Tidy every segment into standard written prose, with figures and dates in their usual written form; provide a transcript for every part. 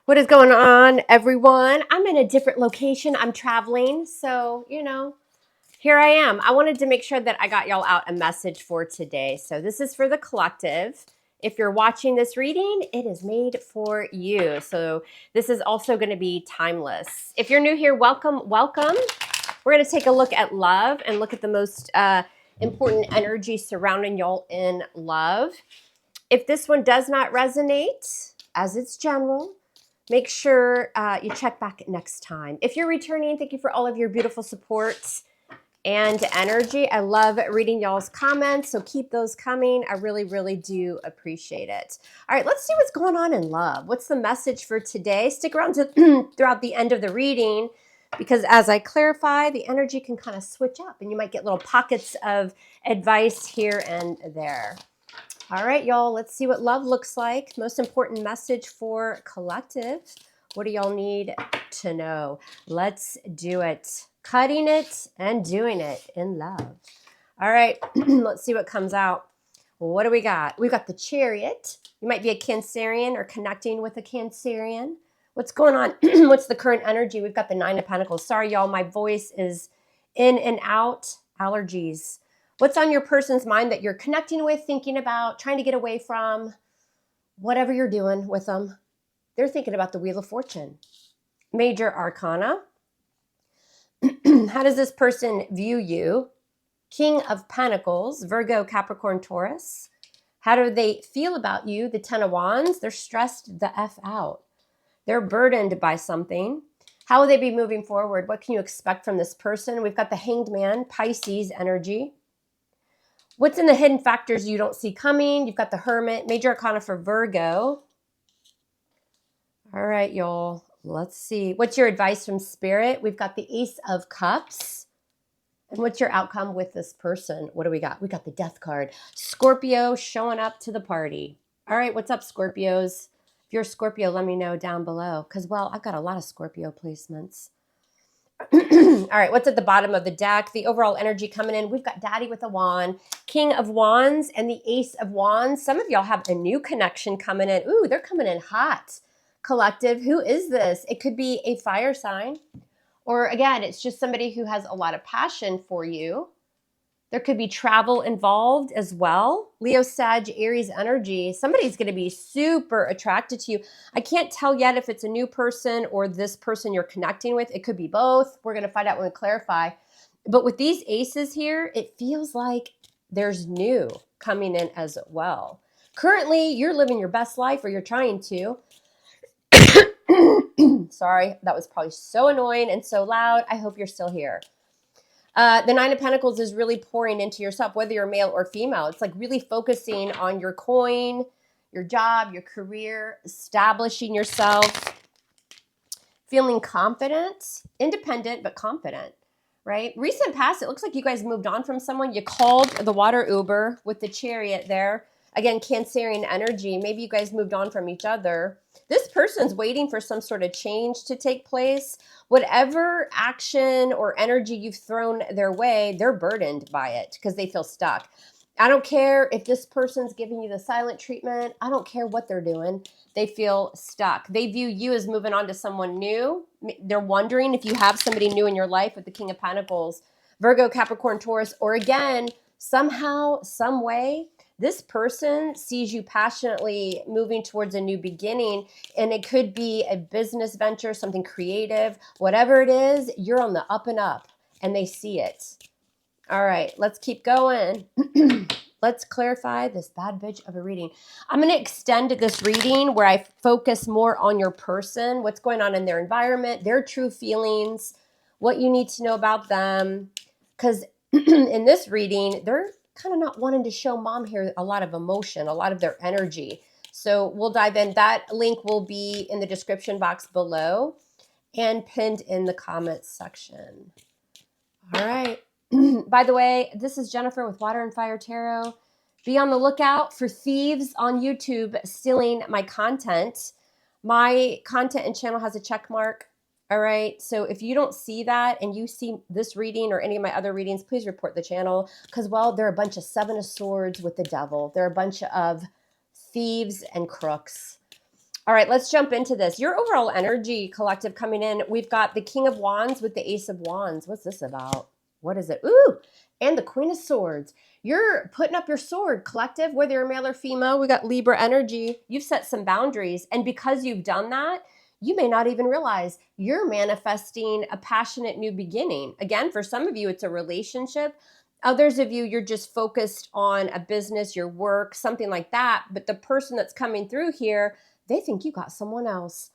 What is going on, everyone? I'm in a different location. I'm traveling. So, here I am. I wanted to make sure that I got y'all out a message for today. So, this is for the collective. If you're watching this reading, it is made for you. So, this is also going to be timeless. If you're new here, welcome, welcome. We're going to take a look at love and look at the most important energy surrounding y'all in love. If this one does not resonate, as it's general, make sure you check back next time. If you're returning, thank you for all of your beautiful support and energy. I love reading y'all's comments, so keep those coming. I really, really do appreciate it. All right, let's see what's going on in love. What's the message for today? Stick around throughout the end of the reading, because as I clarify, the energy can kind of switch up and you might get little pockets of advice here and there. All right, y'all, let's see what love looks like. Most important message for collective. What do y'all need to know? Let's do it. Cutting it and doing it in love. All right, let's see what comes out. What do we got? We've got the Chariot. You might be a Cancerian or connecting with a Cancerian. What's going on? What's the current energy? We've got the Nine of Pentacles. Sorry, y'all, my voice is in and out. Allergies. What's on your person's mind that you're connecting with, thinking about, trying to get away from? Whatever you're doing with them, they're thinking about the Wheel of Fortune. Major Arcana. How does this person view you? King of Pentacles, Virgo, Capricorn, Taurus. How do they feel about you? The Ten of Wands. They're stressed the F out. They're burdened by something. How will they be moving forward? What can you expect from this person? We've got the Hanged Man, Pisces energy. What's in the hidden factors you don't see coming? You've got the Hermit, Major Arcana for Virgo. All right, y'all. Let's see. What's your advice from Spirit? We've got the Ace of Cups. And what's your outcome with this person? What do we got? We got the Death card. Scorpio showing up to the party. All right, what's up, Scorpios? If you're a Scorpio, let me know down below. Because, well, I've got a lot of Scorpio placements. All right, what's at the bottom of the deck? The overall energy coming in. We've got Daddy with a wand, King of Wands, and the Ace of Wands. Some of y'all have a new connection coming in. Ooh, they're coming in hot. Collective, who is this? It could be a fire sign. Or again, it's just somebody who has a lot of passion for you. There could be travel involved as well. Leo, Sag, Aries energy. Somebody's going to be super attracted to you. I can't tell yet if it's a new person or this person you're connecting with. It could be both. We're going to find out when we clarify. But with these aces here, it feels like there's new coming in as well. Currently, you're living your best life, or you're trying to. Sorry, that was probably so annoying and so loud. I hope you're still here. The Nine of Pentacles is really pouring into yourself, whether you're male or female. It's like really focusing on your coin, your job, your career, establishing yourself, feeling confident, independent, but confident, right? Recent past, it looks like you guys moved on from someone. You called the water Uber with the Chariot there. Again, Cancerian energy. Maybe you guys moved on from each other. This person's waiting for some sort of change to take place. Whatever action or energy you've thrown their way, they're burdened by it because they feel stuck. I don't care if this person's giving you the silent treatment. I don't care what they're doing. They feel stuck. They view you as moving on to someone new. They're wondering if you have somebody new in your life with the King of Pentacles, Virgo, Capricorn, Taurus, or again, somehow, some way, this person sees you passionately moving towards a new beginning, and it could be a business venture, something creative, whatever it is, you're on the up and up, and they see it. All right, let's keep going. Let's clarify this bad bitch of a reading. I'm going to extend this reading where I focus more on your person, what's going on in their environment, their true feelings, what you need to know about them. Because in this reading, they're kind of not wanting to show mom here a lot of emotion, a lot of their energy. So we'll dive in. That link will be in the description box below and pinned in the comments section. All right. By the way, this is Jennifer with Water and Fire Tarot. Be on the lookout for thieves on YouTube stealing my content. My content and channel has a check mark. All right. So if you don't see that and you see this reading or any of my other readings, please report the channel because, well, they're a bunch of Seven of Swords with the devil. They're a bunch of thieves and crooks. All right, let's jump into this. Your overall energy, collective, coming in. We've got the King of Wands with the Ace of Wands. What's this about? What is it? Ooh, and the Queen of Swords. You're putting up your sword, collective, whether you're male or female. We got Libra energy. You've set some boundaries. And because you've done that, you may not even realize you're manifesting a passionate new beginning. Again, for some of you, it's a relationship. Others of you, you're just focused on a business, your work, something like that. But the person that's coming through here, they think you got someone else.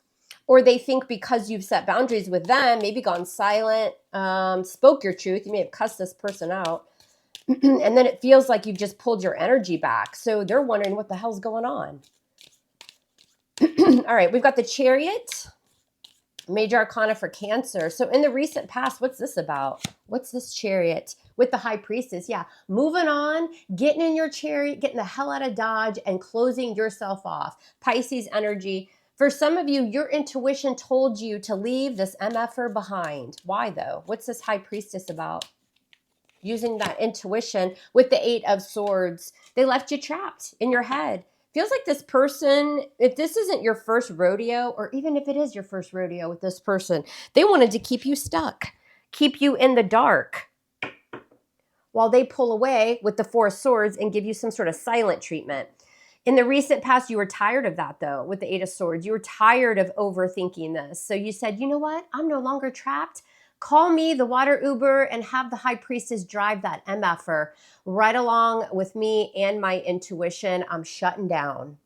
Or they think because you've set boundaries with them, maybe gone silent, spoke your truth, you may have cussed this person out, and then it feels like you've just pulled your energy back. So they're wondering what the hell's going on. All right, we've got the Chariot, Major Arcana for Cancer. So in the recent past, what's this about? What's this Chariot with the High Priestess? Yeah, moving on, getting in your chariot, getting the hell out of Dodge and closing yourself off. Pisces energy. For some of you, your intuition told you to leave this MFer behind. Why though? What's this High Priestess about? Using that intuition with the Eight of Swords. They left you trapped in your head. Feels like this person, if this isn't your first rodeo, or even if it is your first rodeo with this person, they wanted to keep you stuck, keep you in the dark while they pull away with the Four of Swords and give you some sort of silent treatment. In the recent past, you were tired of that though, with the Eight of Swords. You were tired of overthinking this. So you said, you know what? I'm no longer trapped. Call me the water Uber and have the High Priestess drive that MFer right along with me and my intuition. I'm shutting down.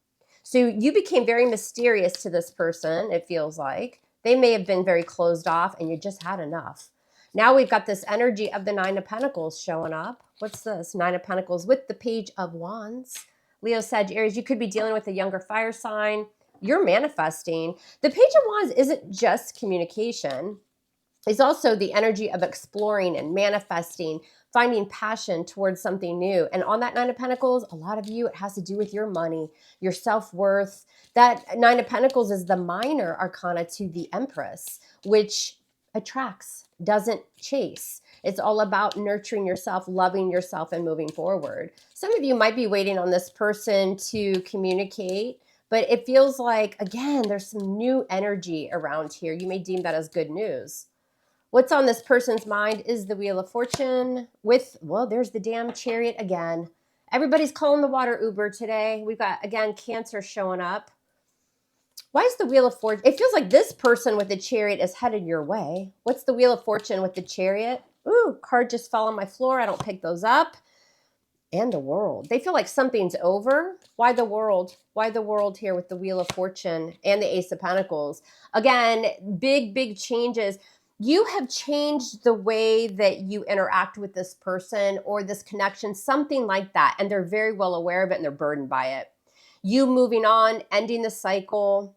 So you became very mysterious to this person, it feels like. They may have been very closed off and you just had enough. Now we've got this energy of the Nine of Pentacles showing up. What's this? Nine of Pentacles with the Page of Wands. Leo, Sagittarius, you could be dealing with a younger fire sign. You're manifesting. The Page of Wands isn't just communication. It's also the energy of exploring and manifesting, finding passion towards something new. And on that Nine of Pentacles, a lot of you, it has to do with your money, your self-worth. That Nine of Pentacles is the minor arcana to the Empress, which attracts, doesn't chase. It's all about nurturing yourself, loving yourself, and moving forward. Some of you might be waiting on this person to communicate, but it feels like, again, there's some new energy around here. You may deem that as good news. What's on this person's mind is the Wheel of Fortune with, well, there's the damn Chariot again. Everybody's calling the water Uber today. We've got, again, Cancer showing up. Why is the Wheel of Fortune? It feels like this person with the Chariot is headed your way. What's the Wheel of Fortune with the Chariot? Ooh, card just fell on my floor. I don't pick those up. And the World. They feel like something's over. Why the World? Why the World here with the Wheel of Fortune and the Ace of Pentacles? Again, big changes. You have changed the way that you interact with this person or this connection, something like that. And they're very well aware of it and they're burdened by it. You moving on, ending the cycle.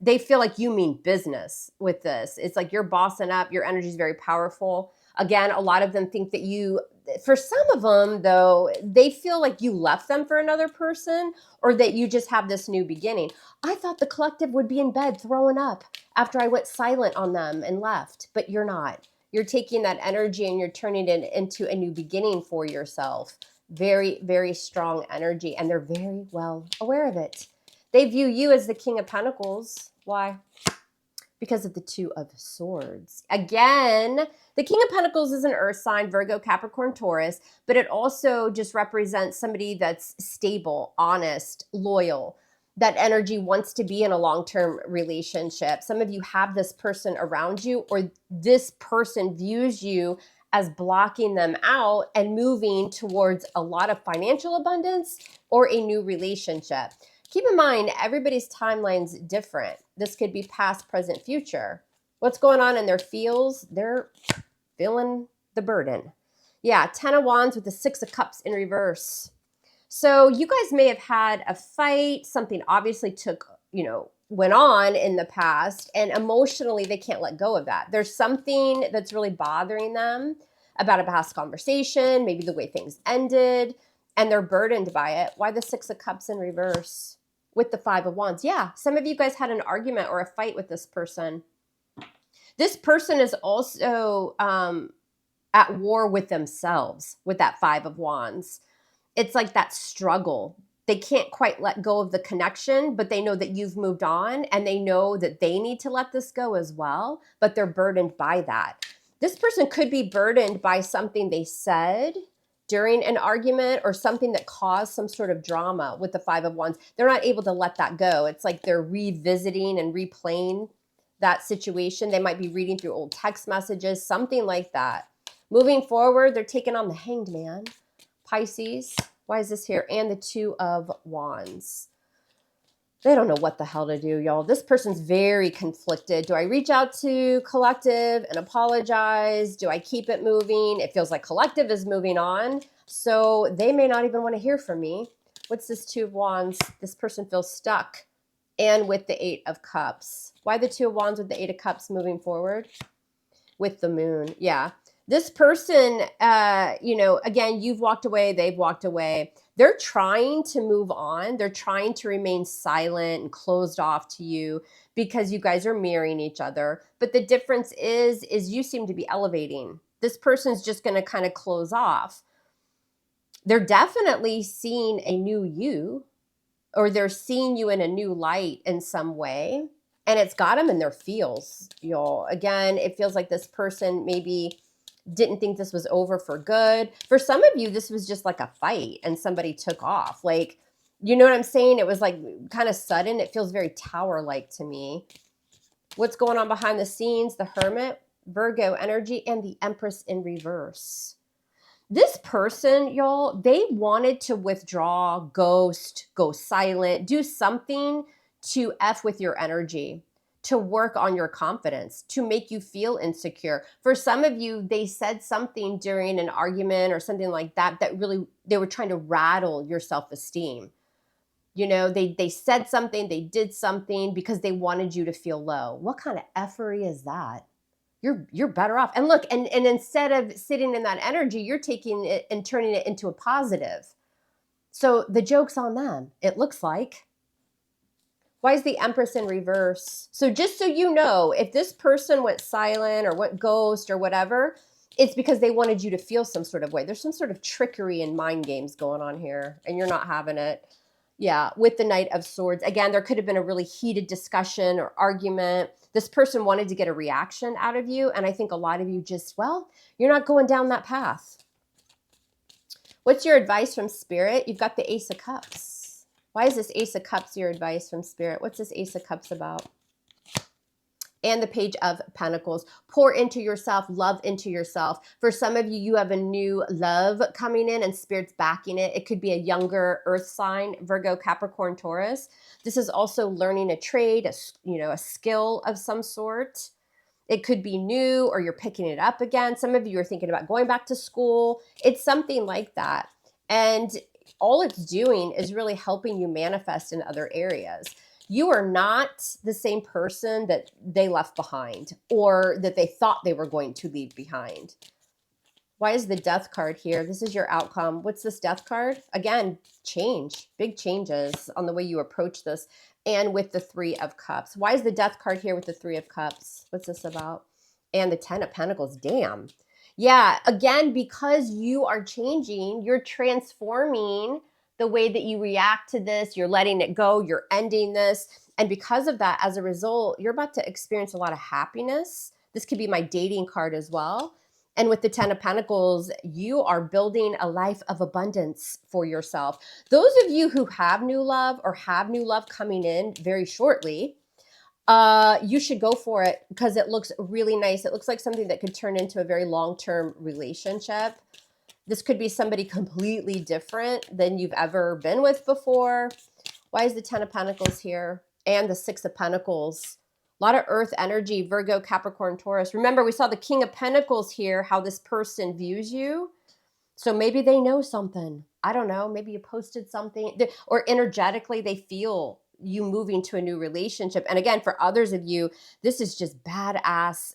They feel like you mean business with this. It's like you're bossing up. Your energy is very powerful. Again, a lot of them think that you, for some of them though, they feel like you left them for another person or that you just have this new beginning. I thought the collective would be in bed throwing up after I went silent on them and left, but you're not. You're taking that energy and you're turning it into a new beginning for yourself. Very strong energy, and they're very well aware of it. They view you as the King of Pentacles. Why? Because of the Two of Swords. Again, the King of Pentacles is an earth sign, Virgo, Capricorn, Taurus, but it also just represents somebody that's stable, honest, loyal. That energy wants to be in a long-term relationship. Some of you have this person around you, or this person views you as blocking them out and moving towards a lot of financial abundance or a new relationship. Keep in mind, everybody's timeline's different. This could be past, present, future. What's going on in their feels? They're feeling the burden. Yeah, Ten of Wands with the Six of Cups in reverse. So you guys may have had a fight. Something obviously went on in the past, and emotionally they can't let go of that. There's something that's really bothering them about a past conversation, maybe the way things ended, and they're burdened by it. Why the Six of Cups in reverse with the Five of Wands? Yeah, some of you guys had an argument or a fight with this person. This person is also at war with themselves with that Five of Wands. It's like that struggle. they can't quite let go of the connection, but they know that you've moved on and they know that they need to let this go as well, but they're burdened by that. This person could be burdened by something they said during an argument or something that caused some sort of drama with the Five of Wands. They're not able to let that go. It's like they're revisiting and replaying that situation. They might be reading through old text messages, something like that. Moving forward, they're taking on the Hanged Man. Pisces. Why is this here? And the Two of Wands. They don't know what the hell to do, y'all. This person's very conflicted. Do I reach out to collective and apologize? Do I keep it moving? It feels like collective is moving on, so they may not even want to hear from me. What's this Two of Wands? This person feels stuck. And with the Eight of Cups. Why the Two of Wands with the Eight of Cups moving forward? With the Moon. Yeah. This person, again, you've walked away, they've walked away. They're trying to move on. They're trying to remain silent and closed off to you because you guys are mirroring each other. But the difference is you seem to be elevating. This person's just going to kind of close off. They're definitely seeing a new you, or they're seeing you in a new light in some way. And it's got them in their feels, y'all. Again, it feels like this person maybe didn't think this was over for good. For some of you, this was just like a fight and somebody took off. Like, you know what I'm saying? It was like kind of sudden. It feels very Tower-like to me. What's going on behind the scenes? The Hermit, Virgo energy, and the Empress in reverse. This person, y'all, they wanted to withdraw, ghost, go silent, do something to F with your energy, to work on your confidence, to make you feel insecure. For some of you, they said something during an argument or something like that really, they were trying to rattle your self-esteem. You know, they said something, they did something because they wanted you to feel low. What kind of effery is that? You're better off. And look, and instead of sitting in that energy, you're taking it and turning it into a positive. So the joke's on them, it looks like. Why is the Empress in reverse? So just so you know, if this person went silent or went ghost or whatever, it's because they wanted you to feel some sort of way. There's some sort of trickery and mind games going on here, and you're not having it. Yeah, with the Knight of Swords. Again, there could have been a really heated discussion or argument. This person wanted to get a reaction out of you, and I think a lot of you just, well, you're not going down that path. What's your advice from Spirit? You've got the Ace of Cups. Why is this Ace of Cups your advice from Spirit? What's this Ace of Cups about? And the Page of Pentacles. Pour into yourself, love into yourself. For some of you, you have a new love coming in and Spirit's backing it. It could be a younger earth sign, Virgo, Capricorn, Taurus. This is also learning a trade, a skill of some sort. It could be new or you're picking it up again. Some of you are thinking about going back to school. It's something like that. And all it's doing is really helping you manifest in other areas. You are not the same person that they left behind or that they thought they were going to leave behind. Why is the Death card here? This is your outcome. What's this Death card? Again, change, big changes on the way you approach this. And with the Three of Cups. Why is the Death card here with the Three of Cups? What's this about? And the Ten of Pentacles. Damn. Yeah, again, because you are changing, you're transforming the way that you react to this, you're letting it go, you're ending this. And because of that, as a result, you're about to experience a lot of happiness. This could be my dating card as well. And with the Ten of Pentacles, you are building a life of abundance for yourself. Those of you who have new love or have new love coming in very shortly, you should go for it because it looks really nice. It looks like something that could turn into a very long-term relationship. This could be somebody completely different than you've ever been with before. Why is the Ten of Pentacles here? And the Six of Pentacles. A lot of earth energy, Virgo, Capricorn, Taurus. Remember, we saw the King of Pentacles here, how this person views you. So maybe they know something. I don't know. Maybe you posted something. Or energetically, they feel you moving to a new relationship. And again, for others of you, this is just badass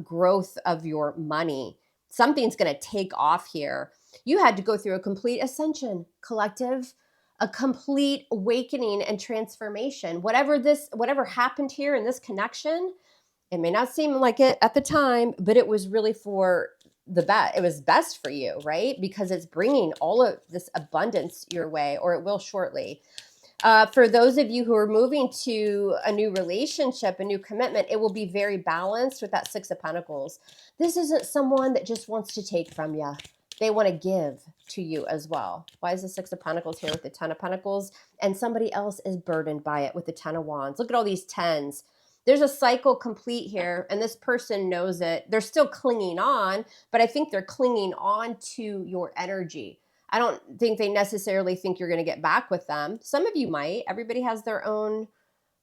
growth of your money. Something's going to take off here. You had to go through a complete ascension, collective, a complete awakening and transformation. Whatever happened here in this connection, it may not seem like it at the time, but it was really for it was best for you, right? Because it's bringing all of this abundance your way, or it will shortly. For those of you who are moving to a new relationship, a new commitment, it will be very balanced with that Six of Pentacles. This isn't someone that just wants to take from you. They want to give to you as well. Why is the Six of Pentacles here with the Ten of Pentacles? And somebody else is burdened by it with the Ten of Wands. Look at all these tens. There's a cycle complete here, and this person knows it. They're still clinging on, but I think they're clinging on to your energy. I don't think they necessarily think you're going to get back with them. Some of you might. Everybody has their own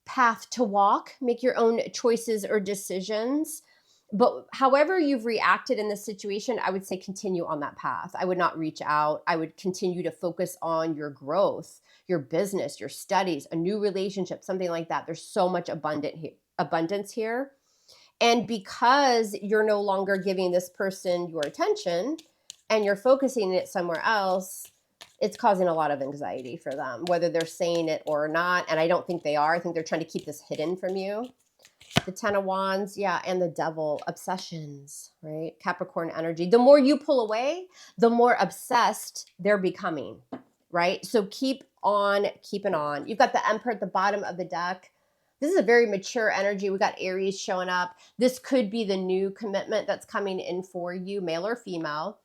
path to walk, make your own choices or decisions. But however you've reacted in this situation, I would say continue on that path. I would not reach out. I would continue to focus on your growth, your business, your studies, a new relationship, something like that. There's so much abundance here. And because you're no longer giving this person your attention and you're focusing it somewhere else, it's causing a lot of anxiety for them, whether they're saying it or not. And I don't think they are. I think they're trying to keep this hidden from you. The Ten of Wands, yeah, and the Devil, obsessions, right? Capricorn energy. The more you pull away, the more obsessed they're becoming, right? So keep on keeping on. You've got the Emperor at the bottom of the deck. This is a very mature energy. We got Aries showing up. This could be the new commitment that's coming in for you, male or female.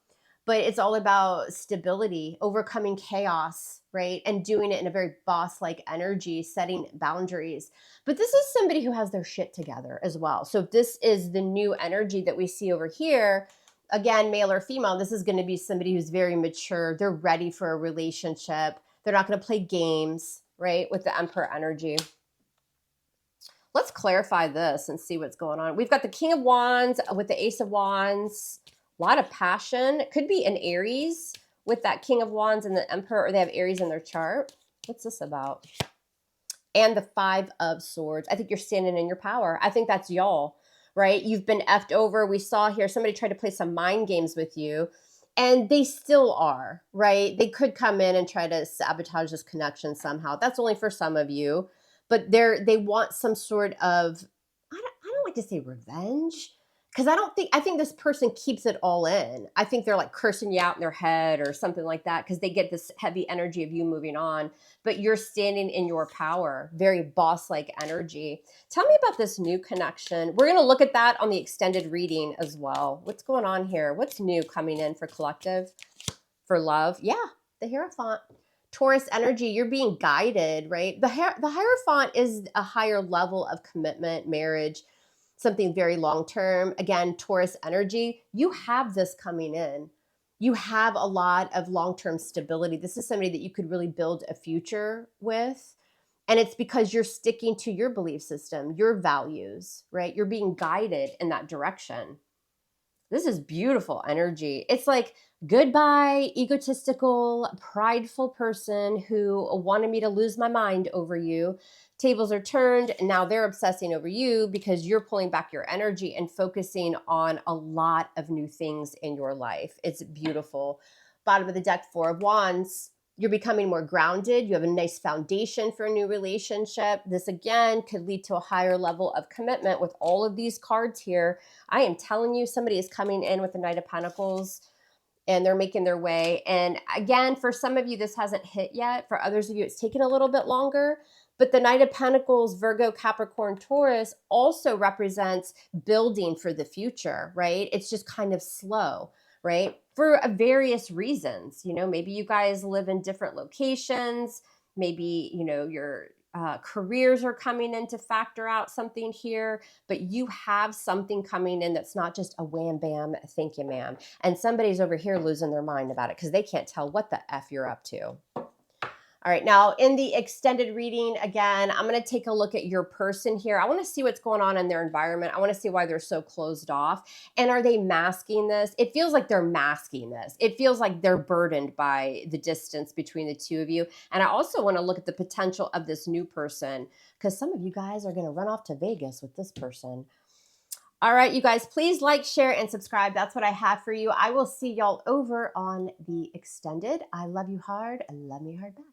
But it's all about stability, overcoming chaos, right? And doing it in a very boss-like energy, setting boundaries. But this is somebody who has their shit together as well. So if this is the new energy that we see over here, again, male or female, this is going to be somebody who's very mature. They're ready for a relationship. They're not going to play games, right? With the Emperor energy. Let's clarify this and see what's going on. We've got the King of Wands with the Ace of Wands. A lot of passion. It could be an Aries with that King of Wands and the Emperor, or they have Aries in their chart. What's this about? And the Five of Swords. I think you're standing in your power. I think that's y'all, right? You've been effed over. We saw here somebody tried to play some mind games with you, and they still are, right? They could come in and try to sabotage this connection somehow. That's only for some of you, but they want some sort of, I don't like to say revenge, because I think this person keeps it all in. I think they're like cursing you out in their head or something like that, because they get this heavy energy of you moving on, but you're standing in your power, very boss-like energy. Tell me about this new connection. We're going to look at that on the extended reading as well. What's going on here? What's new coming in for collective, for love? Yeah, the Hierophant. Taurus energy, you're being guided, right? The Hierophant is a higher level of commitment, marriage, something very long-term. Again, Taurus energy, you have this coming in. You have a lot of long-term stability. This is somebody that you could really build a future with. And it's because you're sticking to your belief system, your values, right? You're being guided in that direction. This is beautiful energy. It's like, goodbye, egotistical, prideful person who wanted me to lose my mind over you. Tables are turned, and now they're obsessing over you because you're pulling back your energy and focusing on a lot of new things in your life. It's beautiful. Bottom of the deck, Four of Wands. You're becoming more grounded. You have a nice foundation for a new relationship. This, again, could lead to a higher level of commitment with all of these cards here. I am telling you, somebody is coming in with the Knight of Pentacles, and they're making their way. And again, for some of you, this hasn't hit yet. For others of you, it's taken a little bit longer. But the Knight of Pentacles, Virgo, Capricorn, Taurus also represents building for the future, right? It's just kind of slow, right? For various reasons. You know, maybe you guys live in different locations. Maybe, you know, your careers are coming in to factor out something here, but you have something coming in that's not just a wham bam, thank you ma'am. And somebody's over here losing their mind about it because they can't tell what the F you're up to. All right, now in the extended reading, again, I'm going to take a look at your person here. I want to see what's going on in their environment. I want to see why they're so closed off. And are they masking this? It feels like they're masking this. It feels like they're burdened by the distance between the two of you. And I also want to look at the potential of this new person, because some of you guys are going to run off to Vegas with this person. All right, you guys, please like, share, and subscribe. That's what I have for you. I will see y'all over on the extended. I love you hard and love me hard back.